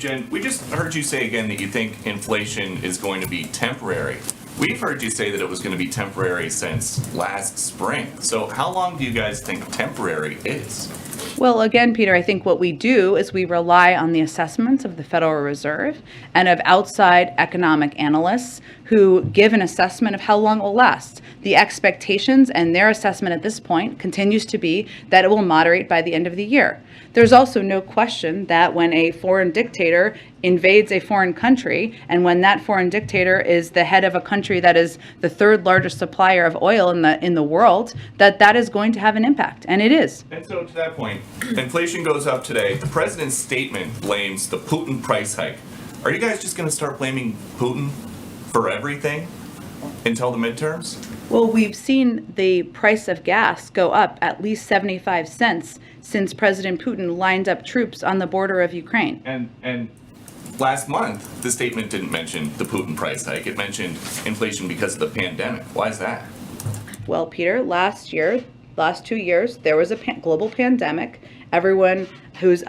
Jen, we just heard you say again that you think inflation is going to be temporary. We've heard you say that it was going to be temporary since last spring. So how long do you guys think temporary is? Well, again, Peter, I think what we do is we rely on the assessments of the Federal Reserve and of outside economic analysts who give an assessment of how long it will last. The expectations and their assessment at this point continues to be that it will moderate by the end of the year. There's also no question that when a foreign dictator invades a foreign country, and when that foreign dictator is the head of a country that is the third largest supplier of oil in the world, that is going to have an impact, and it is. And so to that point, inflation goes up today. The president's statement blames the Putin price hike. Are you guys just going to start blaming Putin for everything until the midterms? Well, we've seen the price of gas go up at least 75 cents since President Putin lined up troops on the border of Ukraine. And last month, the statement didn't mention the Putin price hike. It mentioned inflation because of the pandemic. Why is that? Well, Peter, last 2 years, there was a global pandemic. Everyone who's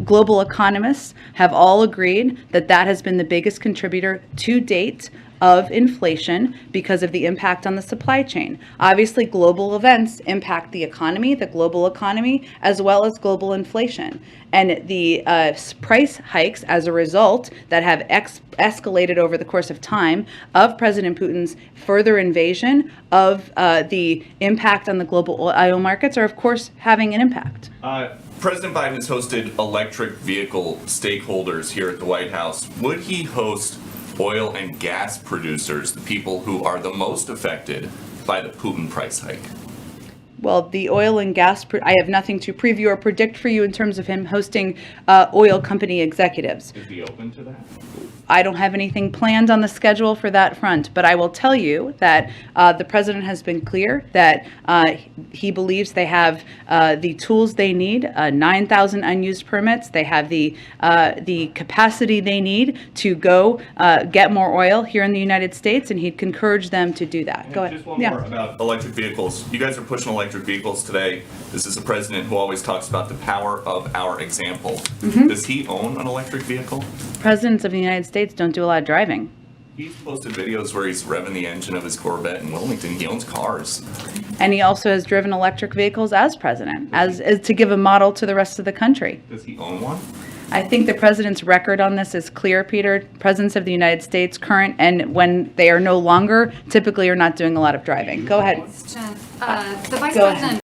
global economists have all agreed that has been the biggest contributor to date of inflation because of the impact on the supply chain. Obviously, global events impact the global economy, as well as global inflation. And the price hikes as a result that have escalated over the course of time of President Putin's further invasion of the impact on the global oil markets are, of course, having an impact. President Biden has hosted electric vehicle stakeholders here at the White House. Would he host oil and gas producers, the people who are the most affected by the Putin price hike? Well, the oil and gas, I have nothing to preview or predict for you in terms of him hosting oil company executives. Is he open to that? I don't have anything planned on the schedule for that front, but I will tell you that the president has been clear that he believes they have the tools they need, 9,000 unused permits. They have the capacity they need to go get more oil here in the United States, and he'd encourage them to do that. Go ahead. Just one more about electric vehicles. You guys are pushing electric vehicles today. This is a president who always talks about the power of our example. Mm-hmm. Does he own an electric vehicle? Presidents of the United States don't do a lot of driving. He's posted videos where he's revving the engine of his Corvette in Wilmington. He owns cars. And he also has driven electric vehicles as president, as to give a model to the rest of the country. Does he own one? I think the president's record on this is clear, Peter. Presidents of the United States, current and when they are no longer, typically are not doing a lot of driving. Go ahead. The vice Go president. ahead.